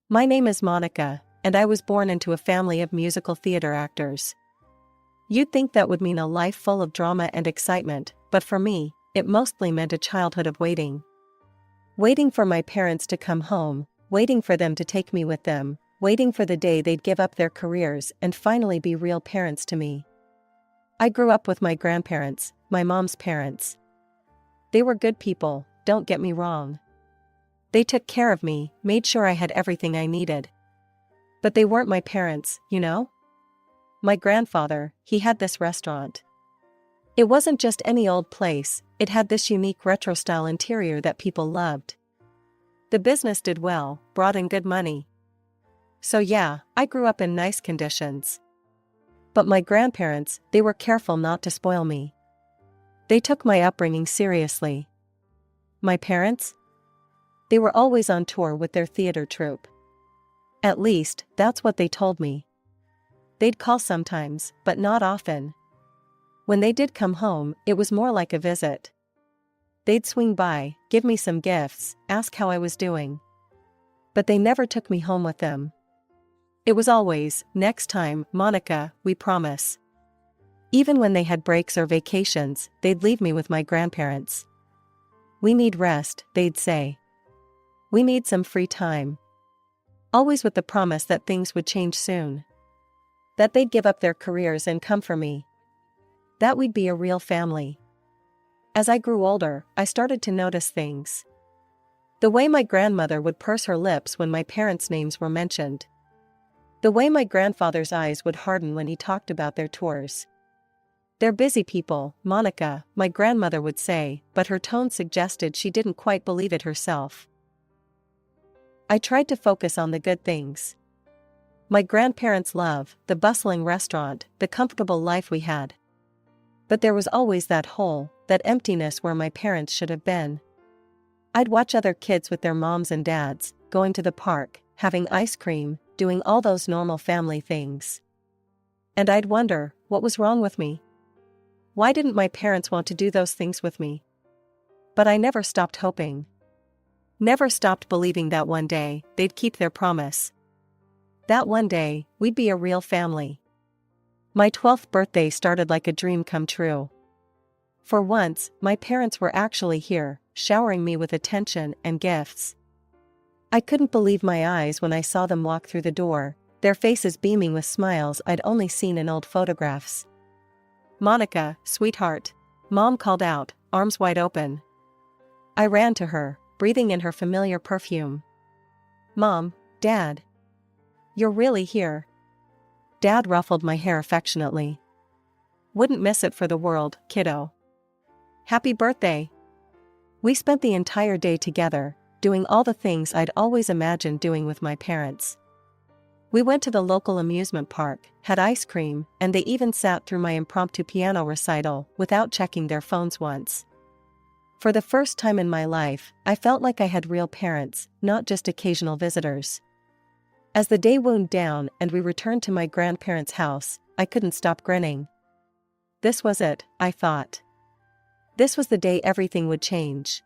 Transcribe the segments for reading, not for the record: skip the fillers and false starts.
My name is Monica, and I was born into a family of musical theater actors. You'd think that would mean a life full of drama and excitement, but for me, it mostly meant a childhood of waiting. Waiting for my parents to come home, waiting for them to take me with them, waiting for the day they'd give up their careers and finally be real parents to me. I grew up with my grandparents, my mom's parents. They were good people, don't get me wrong. They took care of me, made sure I had everything I needed. But they weren't my parents, you know? My grandfather, he had this restaurant. It wasn't just any old place, it had this unique retro-style interior that people loved. The business did well, brought in good money. So yeah, I grew up in nice conditions. But my grandparents, they were careful not to spoil me. They took my upbringing seriously. My parents? They were always on tour with their theater troupe. At least, that's what they told me. They'd call sometimes, but not often. When they did come home, it was more like a visit. They'd swing by, give me some gifts, ask how I was doing. But they never took me home with them. It was always, next time, Monica, we promise. Even when they had breaks or vacations, they'd leave me with my grandparents. We need rest, they'd say. We need some free time. Always with the promise that things would change soon. That they'd give up their careers and come for me. That we'd be a real family. As I grew older, I started to notice things. The way my grandmother would purse her lips when my parents' names were mentioned. The way my grandfather's eyes would harden when he talked about their tours. They're busy people, Monica, my grandmother would say, but her tone suggested she didn't quite believe it herself. I tried to focus on the good things. My grandparents' love, the bustling restaurant, the comfortable life we had. But there was always that hole, that emptiness where my parents should have been. I'd watch other kids with their moms and dads, going to the park, having ice cream, doing all those normal family things. And I'd wonder, what was wrong with me? Why didn't my parents want to do those things with me? But I never stopped hoping. Never stopped believing that one day, they'd keep their promise. That one day, we'd be a real family. My 12th birthday started like a dream come true. For once, my parents were actually here, showering me with attention and gifts. I couldn't believe my eyes when I saw them walk through the door, their faces beaming with smiles I'd only seen in old photographs. Monica, sweetheart. Mom called out, arms wide open. I ran to her, breathing in her familiar perfume. Mom, Dad. You're really here. Dad ruffled my hair affectionately. Wouldn't miss it for the world, kiddo. Happy birthday. We spent the entire day together, doing all the things I'd always imagined doing with my parents. We went to the local amusement park, had ice cream, and they even sat through my impromptu piano recital without checking their phones once. For the first time in my life, I felt like I had real parents, not just occasional visitors. As the day wound down and we returned to my grandparents' house, I couldn't stop grinning. This was it, I thought. This was the day everything would change.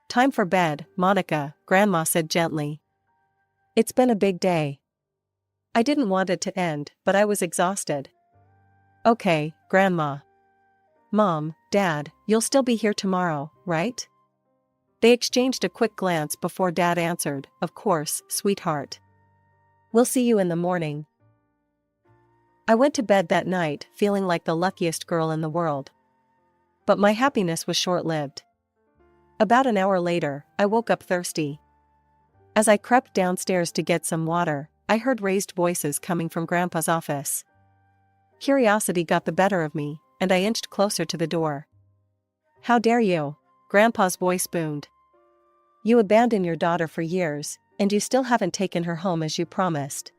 Time for bed, Monica, Grandma said gently. It's been a big day. I didn't want it to end, but I was exhausted. Okay, Grandma. Mom, Dad, you'll still be here tomorrow, right? They exchanged a quick glance before Dad answered, of course, sweetheart. We'll see you in the morning. I went to bed that night feeling like the luckiest girl in the world. But my happiness was short-lived. About an hour later, I woke up thirsty. As I crept downstairs to get some water, I heard raised voices coming from Grandpa's office. Curiosity got the better of me, and I inched closer to the door. How dare you? Grandpa's voice boomed. You abandoned your daughter for years, and you still haven't taken her home as you promised.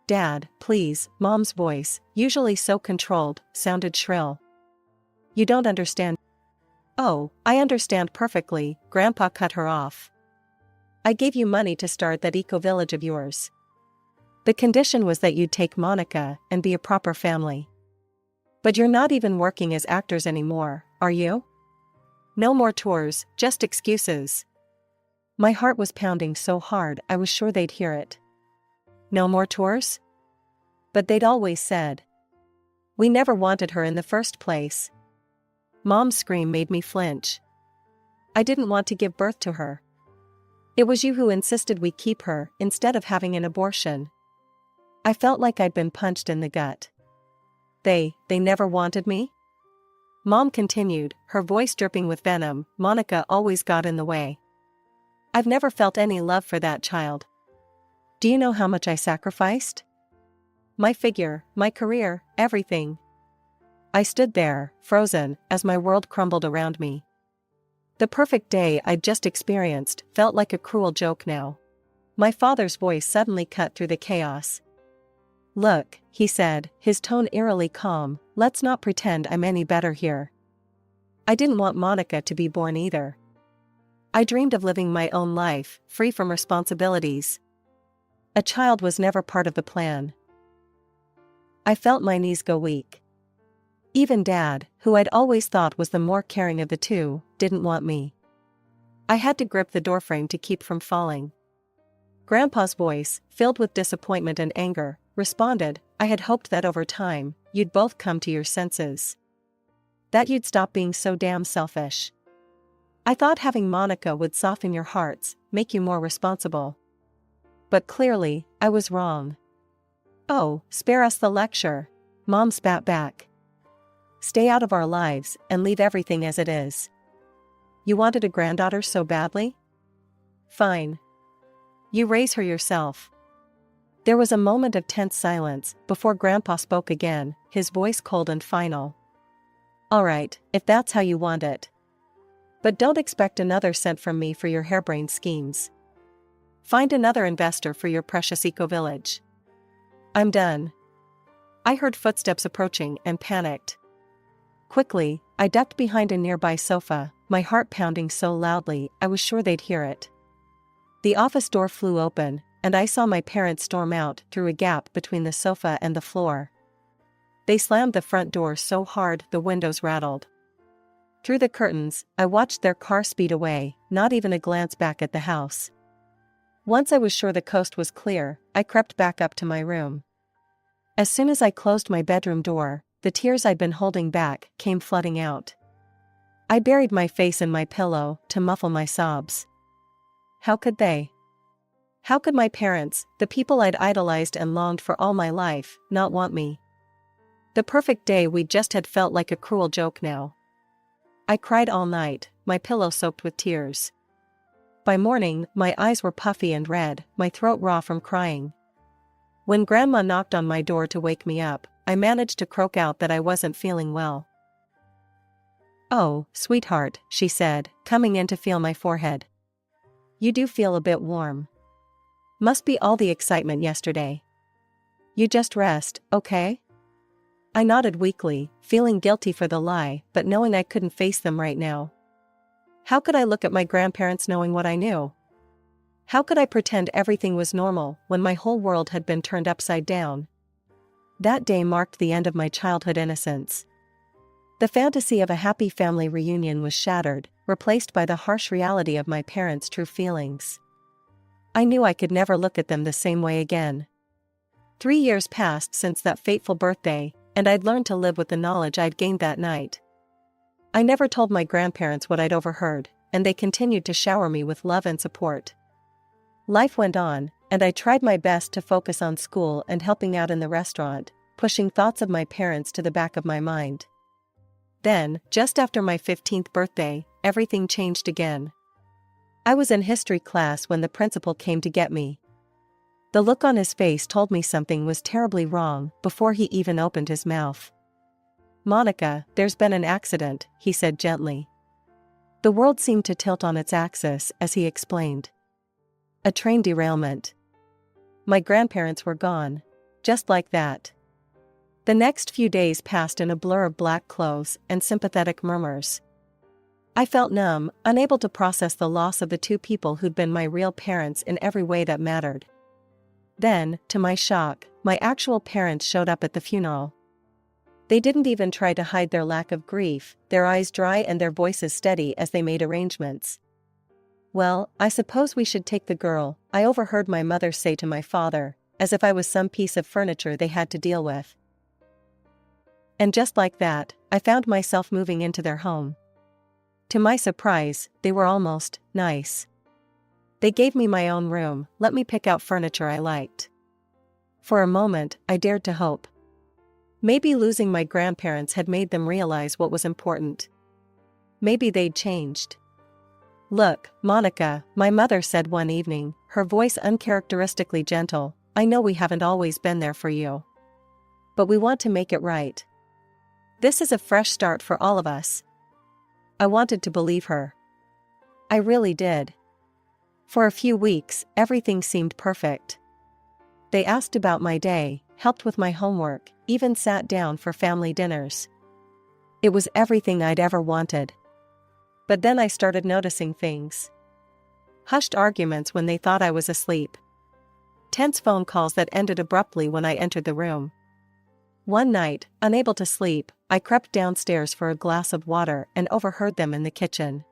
Dad, please, Mom's voice, usually so controlled, sounded shrill. You don't understand. Oh, I understand perfectly, Grandpa cut her off. I gave you money to start that eco-village of yours. The condition was that you'd take Monica and be a proper family. But you're not even working as actors anymore, are you? No more tours, just excuses. My heart was pounding so hard I was sure they'd hear it. No more tours? But they'd always said. We never wanted her in the first place. Mom's scream made me flinch. I didn't want to give birth to her. It was you who insisted we keep her instead of having an abortion. I felt like I'd been punched in the gut. They never wanted me? Mom continued, her voice dripping with venom. Monica always got in the way. I've never felt any love for that child. Do you know how much I sacrificed? My figure, my career, everything. I stood there, frozen, as my world crumbled around me. The perfect day I'd just experienced felt like a cruel joke now. My father's voice suddenly cut through the chaos. Look, he said, his tone eerily calm, let's not pretend I'm any better here. I didn't want Monica to be born either. I dreamed of living my own life, free from responsibilities. A child was never part of the plan. I felt my knees go weak. Even Dad, who I'd always thought was the more caring of the two, didn't want me. I had to grip the doorframe to keep from falling. Grandpa's voice, filled with disappointment and anger, responded, I had hoped that over time, you'd both come to your senses. That you'd stop being so damn selfish. I thought having Monica would soften your hearts, make you more responsible. But clearly, I was wrong. Oh, spare us the lecture. Mom spat back. Stay out of our lives and leave everything as it is. You wanted a granddaughter so badly? Fine. You raise her yourself. There was a moment of tense silence before Grandpa spoke again, his voice cold and final. All right, if that's how you want it. But don't expect another cent from me for your harebrained schemes. Find another investor for your precious eco-village. I'm done. I heard footsteps approaching and panicked. Quickly, I ducked behind a nearby sofa, my heart pounding so loudly I was sure they'd hear it. The office door flew open, and I saw my parents storm out through a gap between the sofa and the floor. They slammed the front door so hard the windows rattled. Through the curtains, I watched their car speed away, not even a glance back at the house. Once I was sure the coast was clear, I crept back up to my room. As soon as I closed my bedroom door, the tears I'd been holding back came flooding out. I buried my face in my pillow to muffle my sobs. How could they? How could my parents, the people I'd idolized and longed for all my life, not want me? The perfect day we just had felt like a cruel joke now. I cried all night, my pillow soaked with tears. By morning, my eyes were puffy and red, my throat raw from crying. When Grandma knocked on my door to wake me up, I managed to croak out that I wasn't feeling well. Oh, sweetheart, she said, coming in to feel my forehead. You do feel a bit warm. Must be all the excitement yesterday. You just rest, okay? I nodded weakly, feeling guilty for the lie, but knowing I couldn't face them right now. How could I look at my grandparents knowing what I knew? How could I pretend everything was normal when my whole world had been turned upside down? That day marked the end of my childhood innocence. The fantasy of a happy family reunion was shattered, replaced by the harsh reality of my parents' true feelings. I knew I could never look at them the same way again. 3 years passed since that fateful birthday, and I'd learned to live with the knowledge I'd gained that night. I never told my grandparents what I'd overheard, and they continued to shower me with love and support. Life went on, and I tried my best to focus on school and helping out in the restaurant, pushing thoughts of my parents to the back of my mind. Then, just after my 15th birthday, everything changed again. I was in history class when the principal came to get me. The look on his face told me something was terribly wrong before he even opened his mouth. Monica, there's been an accident, he said gently. The world seemed to tilt on its axis as he explained. A train derailment. My grandparents were gone. Just like that. The next few days passed in a blur of black clothes and sympathetic murmurs. I felt numb, unable to process the loss of the two people who'd been my real parents in every way that mattered. Then, to my shock, my actual parents showed up at the funeral. They didn't even try to hide their lack of grief, their eyes dry and their voices steady as they made arrangements. "Well, I suppose we should take the girl," I overheard my mother say to my father, as if I was some piece of furniture they had to deal with. And just like that, I found myself moving into their home. To my surprise, they were almost nice. They gave me my own room, let me pick out furniture I liked. For a moment, I dared to hope. Maybe losing my grandparents had made them realize what was important. Maybe they'd changed. "Look, Monica," my mother said one evening, her voice uncharacteristically gentle, "I know we haven't always been there for you. But we want to make it right. This is a fresh start for all of us." I wanted to believe her. I really did. For a few weeks, everything seemed perfect. They asked about my day, helped with my homework, even sat down for family dinners. It was everything I'd ever wanted. But then I started noticing things. Hushed arguments when they thought I was asleep. Tense phone calls that ended abruptly when I entered the room. One night, unable to sleep, I crept downstairs for a glass of water and overheard them in the kitchen.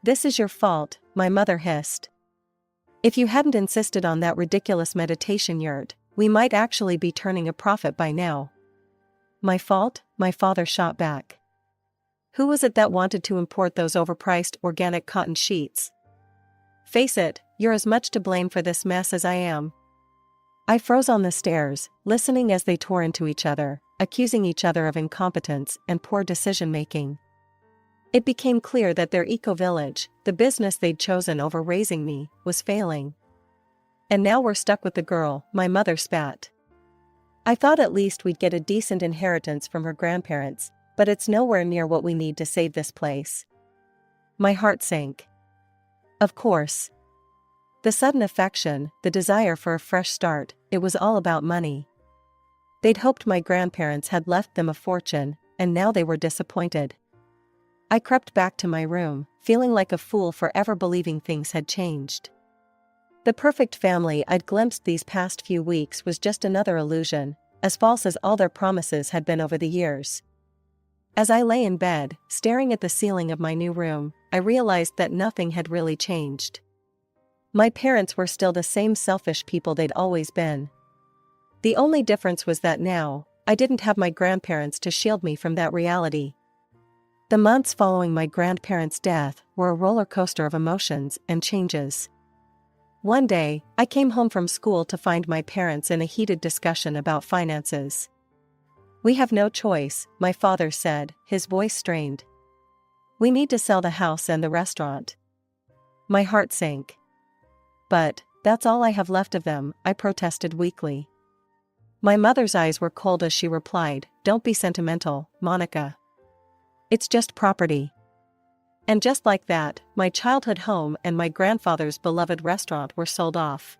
"This is your fault," my mother hissed. "If you hadn't insisted on that ridiculous meditation yurt, we might actually be turning a profit by now." "My fault?" my father shot back. "Who was it that wanted to import those overpriced organic cotton sheets? Face it, you're as much to blame for this mess as I am." I froze on the stairs, listening as they tore into each other, accusing each other of incompetence and poor decision-making. It became clear that their eco-village, the business they'd chosen over raising me, was failing. "And now we're stuck with the girl," my mother spat. "I thought at least we'd get a decent inheritance from her grandparents, but it's nowhere near what we need to save this place." My heart sank. Of course. The sudden affection, the desire for a fresh start, it was all about money. They'd hoped my grandparents had left them a fortune, and now they were disappointed. I crept back to my room, feeling like a fool for ever believing things had changed. The perfect family I'd glimpsed these past few weeks was just another illusion, as false as all their promises had been over the years. As I lay in bed, staring at the ceiling of my new room, I realized that nothing had really changed. My parents were still the same selfish people they'd always been. The only difference was that now, I didn't have my grandparents to shield me from that reality. The months following my grandparents' death were a roller coaster of emotions and changes. One day, I came home from school to find my parents in a heated discussion about finances. "We have no choice," my father said, his voice strained. "We need to sell the house and the restaurant." My heart sank. "But, that's all I have left of them," I protested weakly. My mother's eyes were cold as she replied, "Don't be sentimental, Monica. It's just property." And just like that, my childhood home and my grandfather's beloved restaurant were sold off.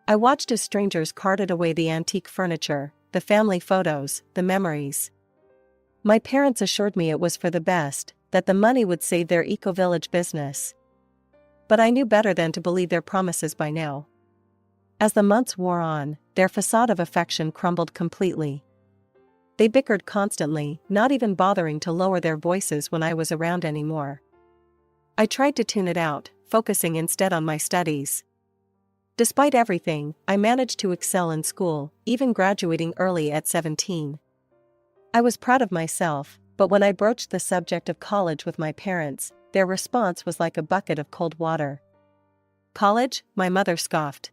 I watched as strangers carted away the antique furniture, the family photos, the memories. My parents assured me it was for the best, that the money would save their eco-village business. But I knew better than to believe their promises by now. As the months wore on, their facade of affection crumbled completely. They bickered constantly, not even bothering to lower their voices when I was around anymore. I tried to tune it out, focusing instead on my studies. Despite everything, I managed to excel in school, even graduating early at 17. I was proud of myself, but when I broached the subject of college with my parents, their response was like a bucket of cold water. "College?" my mother scoffed.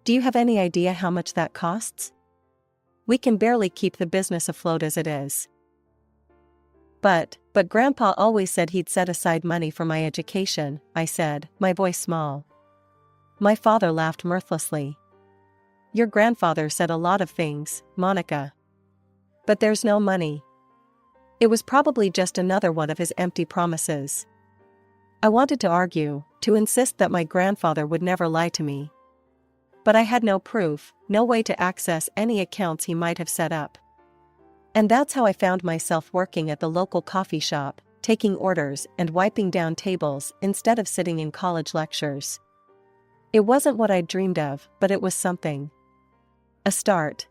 "Do you have any idea how much that costs? We can barely keep the business afloat as it is." But Grandpa always said he'd set aside money for my education," I said, my voice small. My father laughed mirthlessly. "Your grandfather said a lot of things, Monica. But there's no money." It was probably just another one of his empty promises. I wanted to argue, to insist that my grandfather would never lie to me. But I had no proof, no way to access any accounts he might have set up. And that's how I found myself working at the local coffee shop, taking orders and wiping down tables instead of sitting in college lectures. It wasn't what I'd dreamed of, but it was something. A start.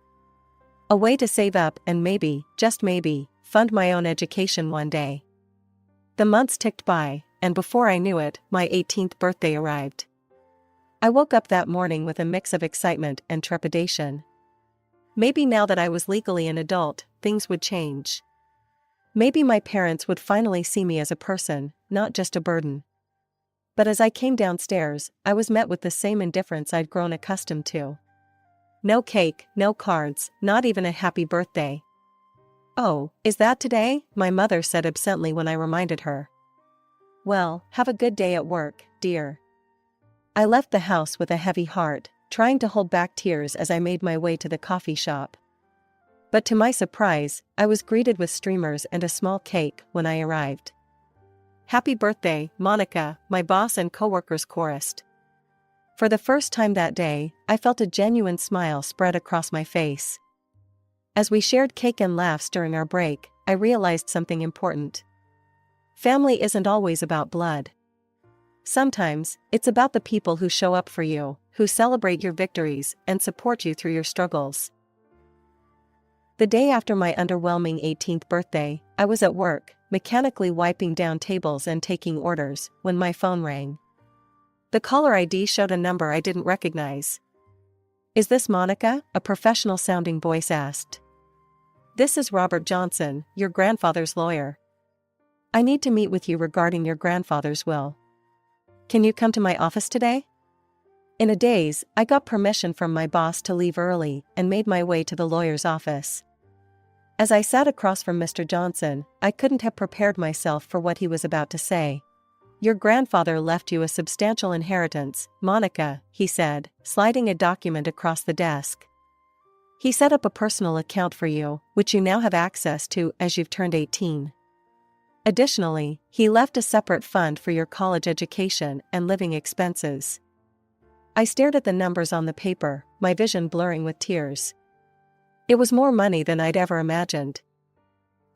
A way to save up and maybe, just maybe, fund my own education one day. The months ticked by, and before I knew it, my 18th birthday arrived. I woke up that morning with a mix of excitement and trepidation. Maybe now that I was legally an adult, things would change. Maybe my parents would finally see me as a person, not just a burden. But as I came downstairs, I was met with the same indifference I'd grown accustomed to. No cake, no cards, not even a happy birthday. "Oh, is that today?" my mother said absently when I reminded her. "Well, have a good day at work, dear." I left the house with a heavy heart, trying to hold back tears as I made my way to the coffee shop. But to my surprise, I was greeted with streamers and a small cake when I arrived. "Happy birthday, Monica," my boss and coworkers chorused. For the first time that day, I felt a genuine smile spread across my face. As we shared cake and laughs during our break, I realized something important. Family isn't always about blood. Sometimes, it's about the people who show up for you, who celebrate your victories, and support you through your struggles. The day after my underwhelming 18th birthday, I was at work, mechanically wiping down tables and taking orders, when my phone rang. The caller ID showed a number I didn't recognize. "Is this Monica?" a professional-sounding voice asked. "This is Robert Johnson, your grandfather's lawyer. I need to meet with you regarding your grandfather's will. Can you come to my office today?" In a daze, I got permission from my boss to leave early and made my way to the lawyer's office. As I sat across from Mr. Johnson, I couldn't have prepared myself for what he was about to say. "Your grandfather left you a substantial inheritance, Monica," he said, sliding a document across the desk. "He set up a personal account for you, which you now have access to as you've turned 18. Additionally, he left a separate fund for your college education and living expenses." I stared at the numbers on the paper, my vision blurring with tears. It was more money than I'd ever imagined.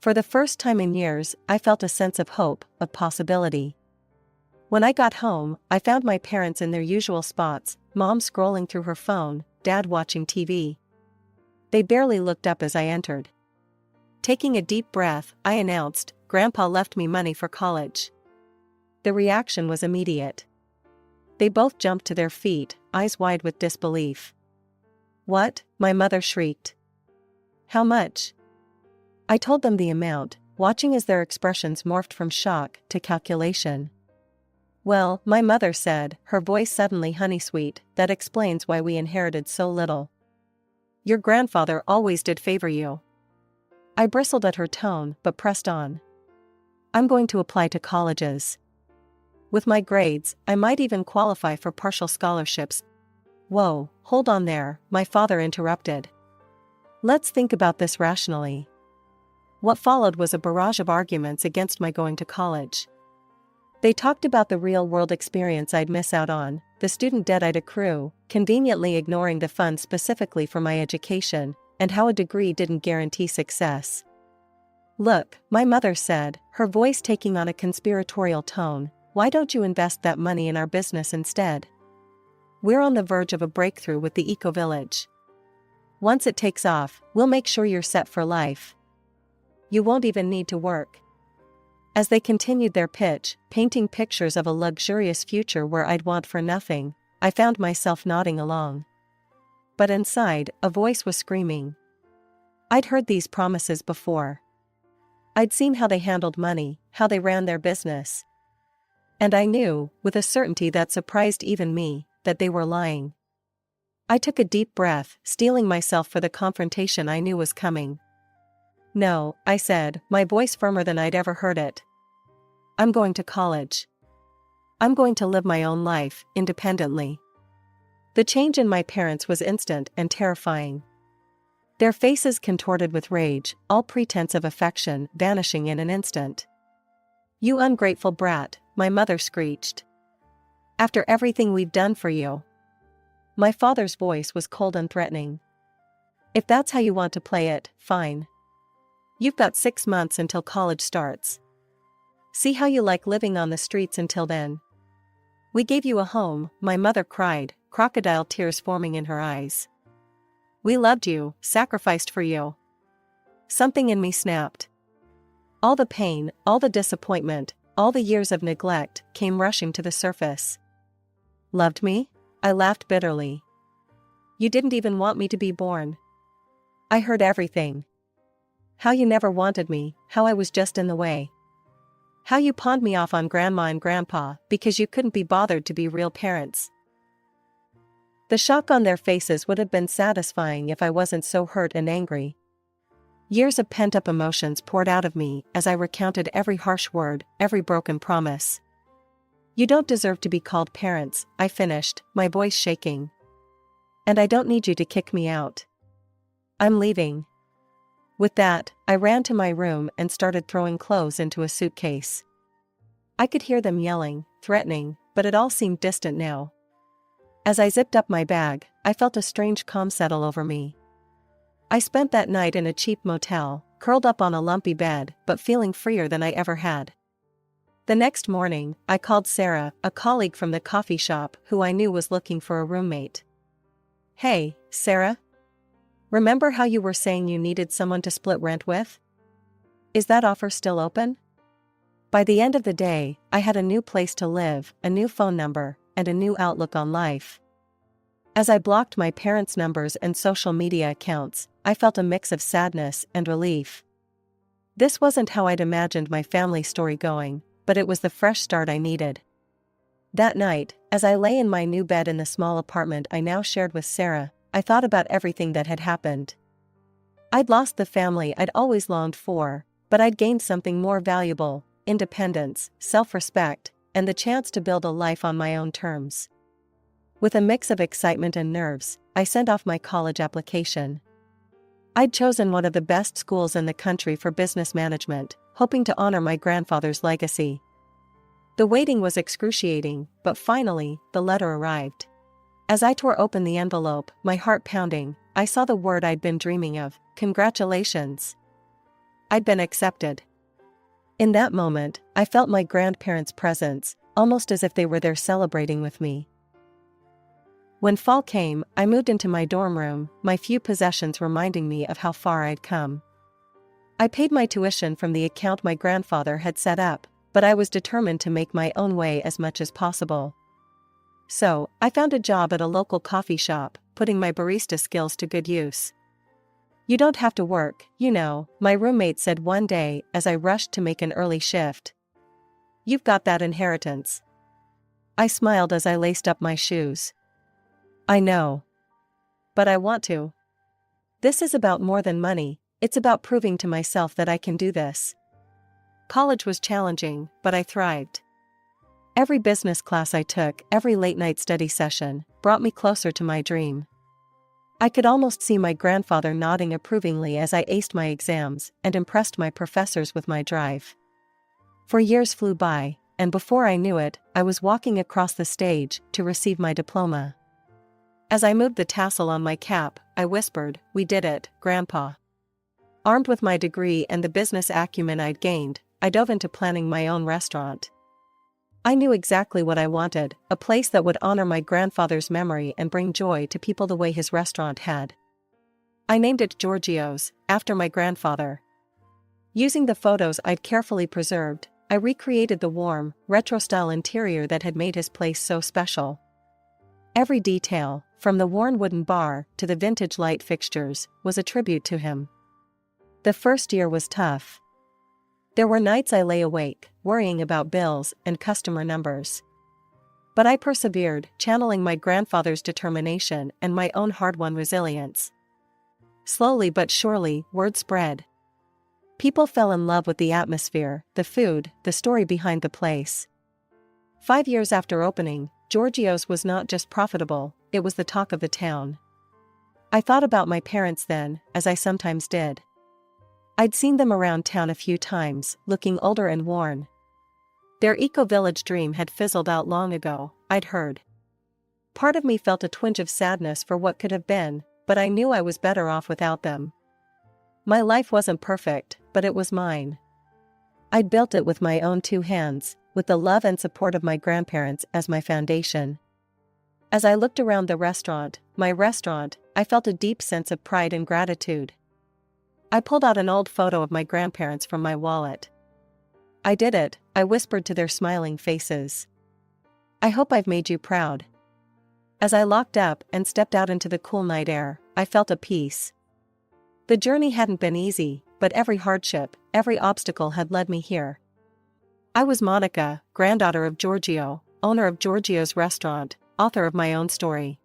For the first time in years, I felt a sense of hope, of possibility. When I got home, I found my parents in their usual spots, Mom scrolling through her phone, Dad watching TV. They barely looked up as I entered. Taking a deep breath, I announced, "Grandpa left me money for college." The reaction was immediate. They both jumped to their feet, eyes wide with disbelief. "What?" my mother shrieked. "How much?" I told them the amount, watching as their expressions morphed from shock to calculation. "Well," my mother said, her voice suddenly honey-sweet, "that explains why we inherited so little. Your grandfather always did favor you." I bristled at her tone, but pressed on. "I'm going to apply to colleges. With my grades, I might even qualify for partial scholarships." "Whoa, hold on there," my father interrupted. "Let's think about this rationally." What followed was a barrage of arguments against my going to college. They talked about the real-world experience I'd miss out on, the student debt I'd accrue, conveniently ignoring the funds specifically for my education, and how a degree didn't guarantee success. "Look," my mother said, her voice taking on a conspiratorial tone, "why don't you invest that money in our business instead? We're on the verge of a breakthrough with the eco-village. Once it takes off, we'll make sure you're set for life. You won't even need to work." As they continued their pitch, painting pictures of a luxurious future where I'd want for nothing, I found myself nodding along. But inside, a voice was screaming. I'd heard these promises before. I'd seen how they handled money, how they ran their business. And I knew, with a certainty that surprised even me, that they were lying. I took a deep breath, steeling myself for the confrontation I knew was coming. "No," I said, my voice firmer than I'd ever heard it. "I'm going to college. I'm going to live my own life, independently." The change in my parents was instant and terrifying. Their faces contorted with rage, all pretense of affection vanishing in an instant. "You ungrateful brat," my mother screeched. "After everything we've done for you." My father's voice was cold and threatening. "If that's how you want to play it, fine. You've got 6 months until college starts. See how you like living on the streets until then. We gave you a home," my mother cried, crocodile tears forming in her eyes. "We loved you, sacrificed for you." Something in me snapped. All the pain, all the disappointment, all the years of neglect came rushing to the surface. Loved me? I laughed bitterly. You didn't even want me to be born. I heard everything. How you never wanted me, how I was just in the way. How you pawned me off on Grandma and Grandpa because you couldn't be bothered to be real parents. The shock on their faces would have been satisfying if I wasn't so hurt and angry. Years of pent-up emotions poured out of me as I recounted every harsh word, every broken promise. You don't deserve to be called parents, I finished, my voice shaking. And I don't need you to kick me out. I'm leaving. With that, I ran to my room and started throwing clothes into a suitcase. I could hear them yelling, threatening, but it all seemed distant now. As I zipped up my bag, I felt a strange calm settle over me. I spent that night in a cheap motel, curled up on a lumpy bed, but feeling freer than I ever had. The next morning, I called Sarah, a colleague from the coffee shop who I knew was looking for a roommate. Hey, Sarah? Remember how you were saying you needed someone to split rent with? Is that offer still open? By the end of the day, I had a new place to live, a new phone number, and a new outlook on life. As I blocked my parents' numbers and social media accounts, I felt a mix of sadness and relief. This wasn't how I'd imagined my family story going, but it was the fresh start I needed. That night, as I lay in my new bed in the small apartment I now shared with Sarah, I thought about everything that had happened. I'd lost the family I'd always longed for, but I'd gained something more valuable: independence, self-respect, and the chance to build a life on my own terms. With a mix of excitement and nerves, I sent off my college application. I'd chosen one of the best schools in the country for business management, hoping to honor my grandfather's legacy. The waiting was excruciating, but finally, the letter arrived. As I tore open the envelope, my heart pounding, I saw the word I'd been dreaming of: congratulations. I'd been accepted. In that moment, I felt my grandparents' presence, almost as if they were there celebrating with me. When fall came, I moved into my dorm room, my few possessions reminding me of how far I'd come. I paid my tuition from the account my grandfather had set up, but I was determined to make my own way as much as possible. So, I found a job at a local coffee shop, putting my barista skills to good use. You don't have to work, you know, my roommate said one day as I rushed to make an early shift. You've got that inheritance. I smiled as I laced up my shoes. I know. But I want to. This is about more than money, it's about proving to myself that I can do this. College was challenging, but I thrived. Every business class I took, every late-night study session, brought me closer to my dream. I could almost see my grandfather nodding approvingly as I aced my exams and impressed my professors with my drive. 4 years flew by, and before I knew it, I was walking across the stage to receive my diploma. As I moved the tassel on my cap, I whispered, "We did it, Grandpa." Armed with my degree and the business acumen I'd gained, I dove into planning my own restaurant. I knew exactly what I wanted: a place that would honor my grandfather's memory and bring joy to people the way his restaurant had. I named it Giorgio's, after my grandfather. Using the photos I'd carefully preserved, I recreated the warm, retro-style interior that had made his place so special. Every detail, from the worn wooden bar to the vintage light fixtures, was a tribute to him. The first year was tough. There were nights I lay awake, worrying about bills and customer numbers. But I persevered, channeling my grandfather's determination and my own hard-won resilience. Slowly but surely, word spread. People fell in love with the atmosphere, the food, the story behind the place. 5 years after opening, Giorgio's was not just profitable, it was the talk of the town. I thought about my parents then, as I sometimes did. I'd seen them around town a few times, looking older and worn. Their eco-village dream had fizzled out long ago, I'd heard. Part of me felt a twinge of sadness for what could have been, but I knew I was better off without them. My life wasn't perfect, but it was mine. I'd built it with my own 2 hands, with the love and support of my grandparents as my foundation. As I looked around the restaurant, my restaurant, I felt a deep sense of pride and gratitude. I pulled out an old photo of my grandparents from my wallet. I did it, I whispered to their smiling faces. I hope I've made you proud. As I locked up and stepped out into the cool night air, I felt a peace. The journey hadn't been easy, but every hardship, every obstacle had led me here. I was Monica, granddaughter of Giorgio, owner of Giorgio's restaurant, author of my own story.